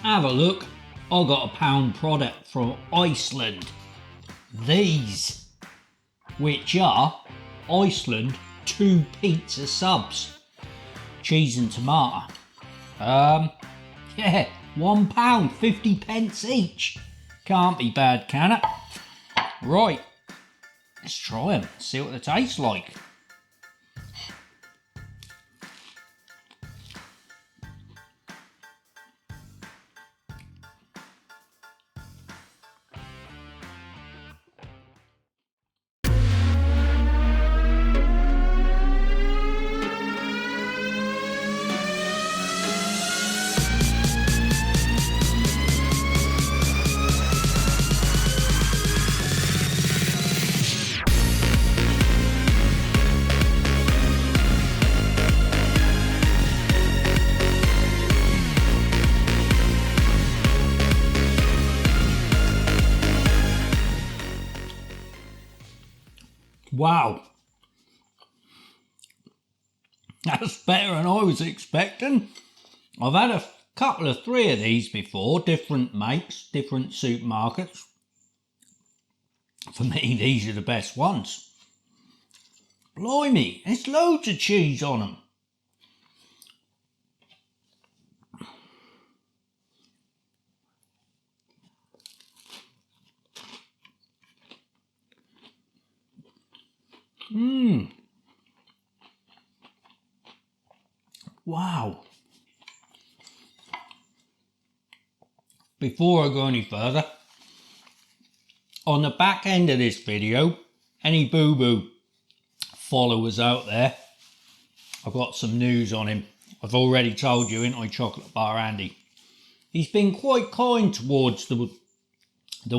Have a look, I got a pound product from Iceland. These, which are Iceland 2 pizza subs, cheese and tomato. Yeah, £1, 50 pence each. Can't be bad, can it? Right, let's try them, see what they taste like. Wow, that's better than I was expecting. I've had a couple of 3 of these before, different makes, different supermarkets. For me, these are the best ones. Blimey, there's loads of cheese on them. Wow. Before I go any further, on the back end of this video, any boo-boo followers out there, I've got some news on him. I've already told you, ain't I, Chocolate Bar Andy? He's been quite kind towards the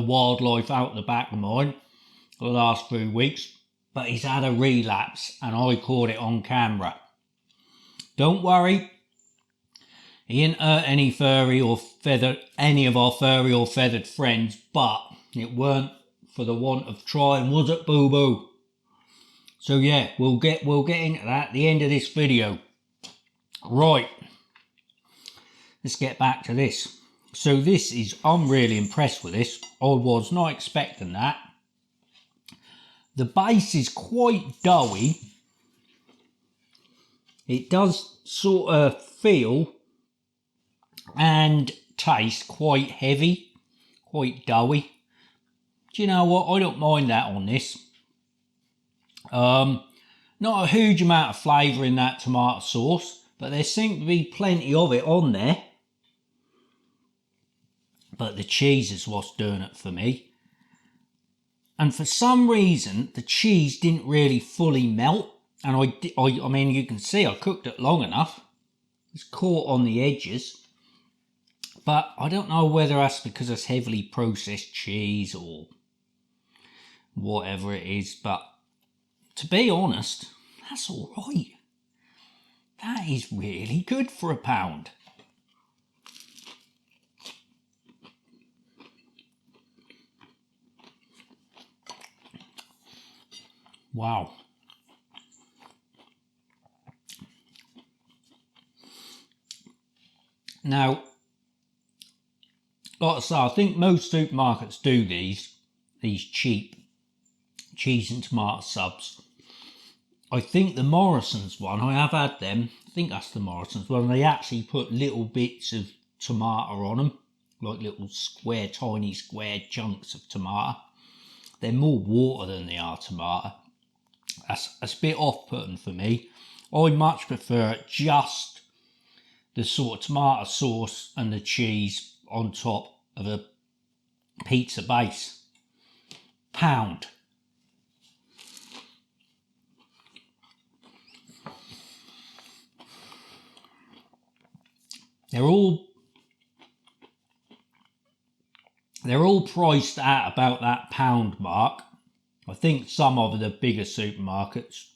wildlife out the back of mine the last few weeks, but he's had a relapse and I caught it on camera. Don't worry, he ain't hurt any furry or feathered, any of our furry or feathered friends, but it weren't for the want of trying, was it, boo boo? So yeah, we'll get into that at the end of this video. Right, let's get back to this. So this is, I'm really impressed with this. I was not expecting that. The base is quite doughy. It does sort of feel and taste quite heavy, quite doughy. Do you know what? I don't mind that on this. Not a huge amount of flavour in that tomato sauce, but there seems to be plenty of it on there. But the cheese is what's doing it for me. And for some reason, the cheese didn't really fully melt. And I mean, you can see I cooked it long enough. It's caught on the edges. But I don't know whether that's because it's heavily processed cheese or whatever it is. But to be honest, that's all right. That is really good for a pound. Wow. Now, like I say, I think most supermarkets do these cheap cheese and tomato subs. I think the Morrison's one, I have had them, I think that's the Morrison's one, they actually put little bits of tomato on them, like little square, tiny square chunks of tomato. They're more water than they are tomato. That's a bit off-putting for me. I much prefer just the sort of tomato sauce and the cheese on top of a pizza base. Pound. They're all priced at about that pound mark. I think some of the bigger supermarkets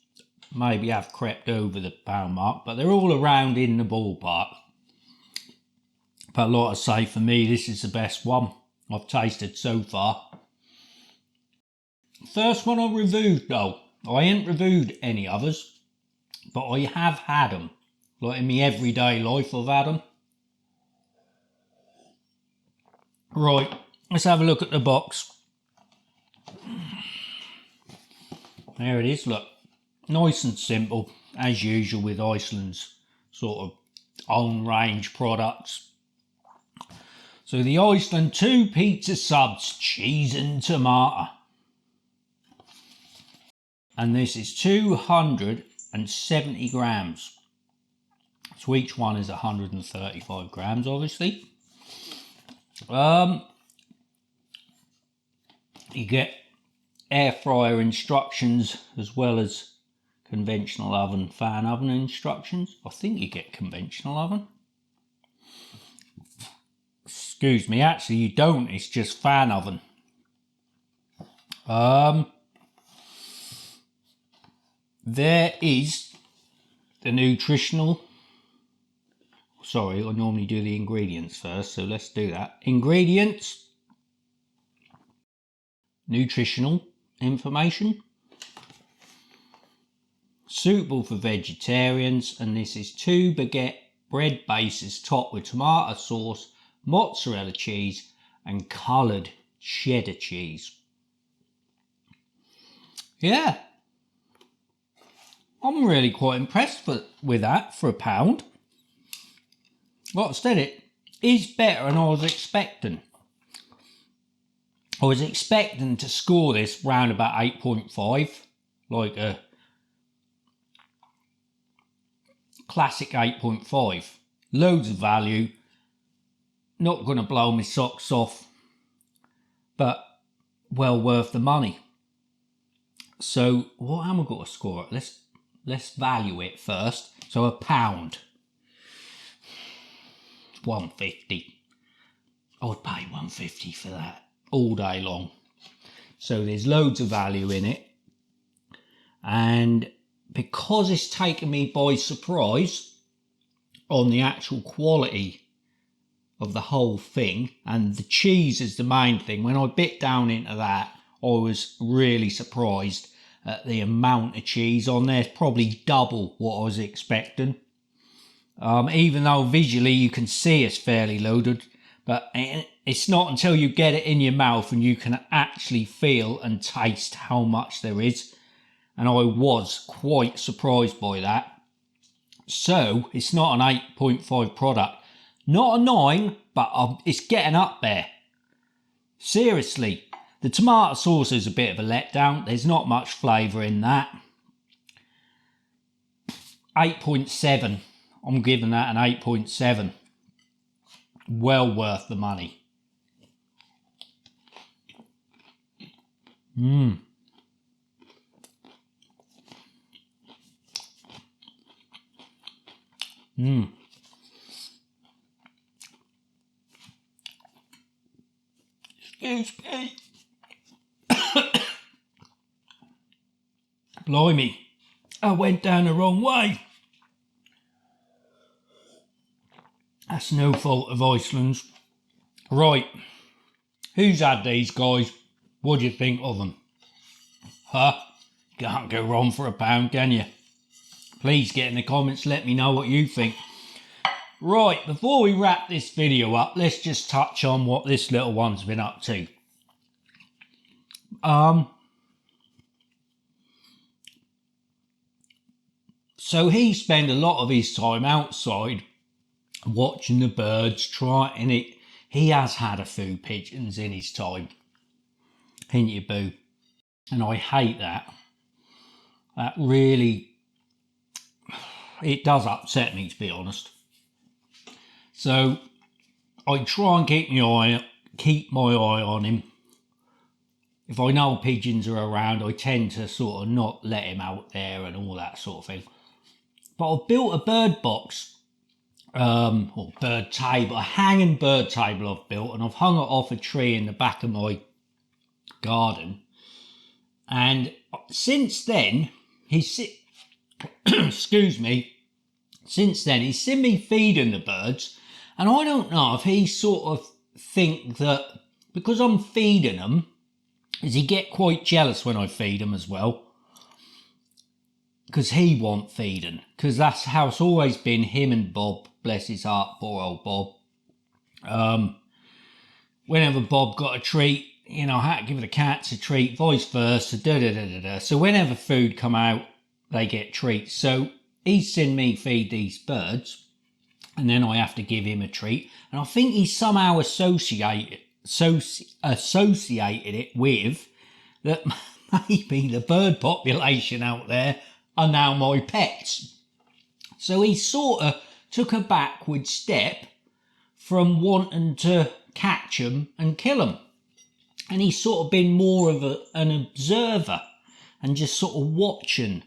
maybe have crept over the pound mark, but they're all around in the ballpark. But like I say, for me, this is the best one I've tasted so far. First one I reviewed though. I ain't reviewed any others, but I have had them. Like in my everyday life I've had them. Right, let's have a look at the box. There it is, look. Nice and simple, as usual with Iceland's sort of own range products. So the Iceland 2 pizza subs, cheese and tomato. And this is 270 grams. So each one is 135 grams, obviously. You get air fryer instructions as well as conventional oven, fan oven instructions. I think you get conventional oven. Excuse me, actually you don't, it's just fan oven. There is the nutritional. Sorry, I normally do the ingredients first, so let's do that. Ingredients. Nutritional information. Suitable for vegetarians, and this is 2 baguette bread bases topped with tomato sauce, mozzarella cheese and coloured cheddar cheese. Yeah, I'm really quite impressed with that for £1. Like I said, it is better than I was expecting. I was expecting to score this round about 8.5, like a classic 8.5. Loads of value, not going to blow my socks off, but well worth the money. So what am I going to score it? Let's value it first. So £1, 150. I would pay 150 for that all day long. So there's loads of value in it, and because it's taken me by surprise on the actual quality of the whole thing, and the cheese is the main thing. When I bit down into that, I was really surprised at the amount of cheese on there. It's probably double what I was expecting. Even though visually you can see it's fairly loaded, but it's not until you get it in your mouth and you can actually feel and taste how much there is. And I was quite surprised by that. So it's not an 8.5 product. Not a 9, but it's getting up there. Seriously, the tomato sauce is a bit of a letdown. There's not much flavour in that. 8.7. I'm giving that an 8.7. Well worth the money. Excuse me. Blimey, I went down the wrong way. That's no fault of Iceland's. Right, who's had these, guys? What do you think of them? Huh? Can't go wrong for £1, can you? Please get in the comments, let me know what you think. Right, before we wrap this video up, let's just touch on what this little one's been up to. So he spent a lot of his time outside watching the birds, trying it. He has had a few pigeons in his time. Ain't you, boo? And I hate that. That really, it does upset me, to be honest. So I try and keep my eye on him. If I know pigeons are around, I tend to sort of not let him out there and all that sort of thing. But I've built a bird box, or bird table, a hanging bird table I've built, and I've hung it off a tree in the back of my garden. And since then, excuse me, since then he's seen me feeding the birds, and I don't know if he sort of think that because I'm feeding them, does he get quite jealous when I feed him as well? Because he won't feeding, because that's how it's always been. Him and Bob, bless his heart, poor old Bob. whenever Bob got a treat, you know, I had to give the cats a treat, vice versa, da-da-da-da-da. So whenever food come out, they get treats. So he's seen me feed these birds, and then I have to give him a treat. And I think he somehow associated it with that maybe the bird population out there are now my pets. So he sort of took a backward step from wanting to catch them and kill them. And he's sort of been more of an observer and just sort of watching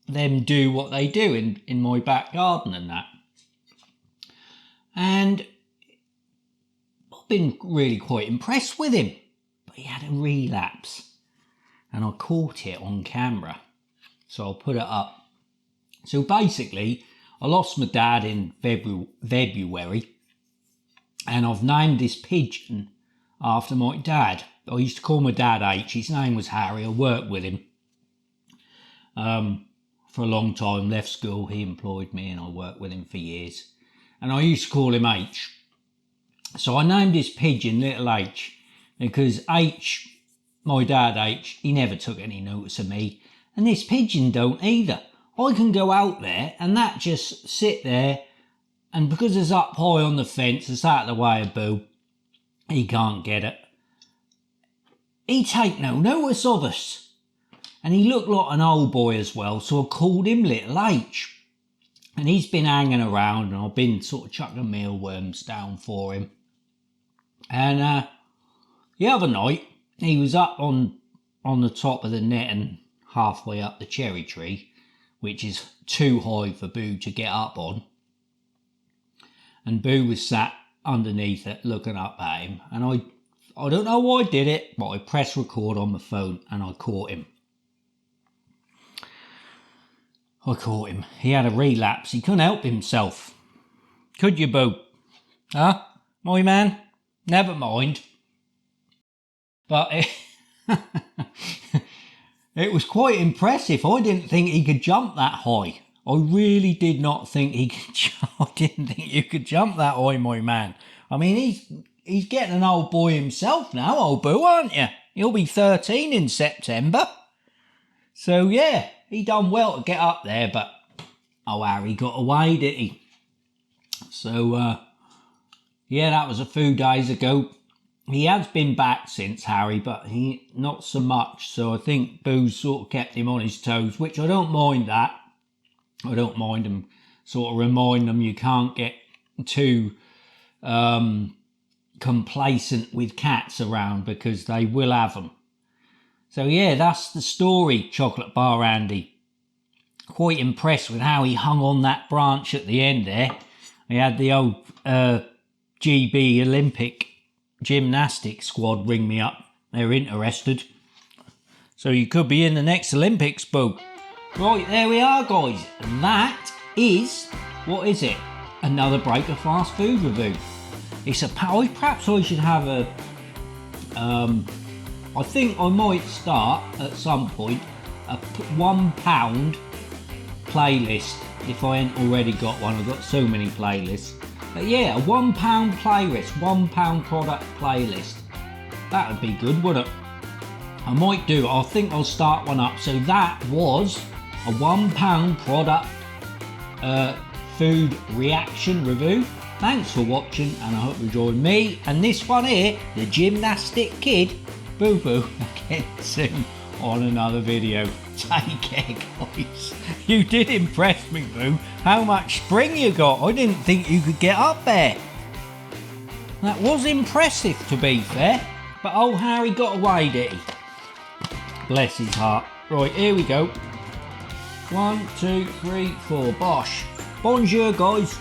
them do what they do in my back garden and that. And I've been really quite impressed with him. But he had a relapse. And I caught it on camera. So I'll put it up. So basically, I lost my dad in February. And I've named this pigeon after my dad. I used to call my dad H. His name was Harry. I worked with him for a long time. Left school, he employed me, and I worked with him for years. And I used to call him H. So I named this pigeon Little H because H, my dad H, he never took any notice of me. And this pigeon don't either. I can go out there and that just sit there, and because it's up high on the fence, it's out of the way of Boo. He can't get it. He take no notice of us. And he looked like an old boy as well, so I called him Little H. And he's been hanging around, and I've been sort of chucking mealworms down for him. And the other night, he was up on the top of the net and halfway up the cherry tree, which is too high for Boo to get up on. And Boo was sat underneath it looking up at him. And I don't know why I did it, but I pressed record on the phone and I caught him. He had a relapse. He couldn't help himself. Could you, Boo? Huh? My man? Never mind. But it was quite impressive. I didn't think he could jump that high. I really did not think he could I didn't think you could jump that high, my man. I mean, he's getting an old boy himself now, old Boo, aren't you? He'll be 13 in September. So, yeah, he done well to get up there, but Harry got away, didn't he? So, yeah, that was a few days ago. He has been back since, Harry, but he not so much. So I think Boo's sort of kept him on his toes, which I don't mind that. I don't mind him sort of remind them you can't get too complacent with cats around because they will have them. So yeah, that's the story, Chocolate Bar Andy. Quite impressed with how he hung on that branch at the end there. He had the old GB Olympic gymnastics squad ring me up. They're interested. So you could be in the next Olympics, Boo. Right, there we are, guys. And that is, what is it? Another break of fast food review. It's perhaps I should have a, I think I might start at some point a £1 playlist if I ain't already got one. I've got so many playlists. But yeah, a £1 playlist, £1 product playlist. That would be good, wouldn't it? I might do it. I think I'll start one up. So that was a £1 product food reaction review. Thanks for watching, and I hope you join me and this one here, the gymnastic kid, Boo Boo, again soon on another video. Take care, guys. You did impress me, Boo. How much spring you got. I didn't think you could get up there. That was impressive, to be fair. But old Harry got away, did he? Bless his heart. Right, here we go. 1, 2, 3, 4. Bosh. Bonjour, guys.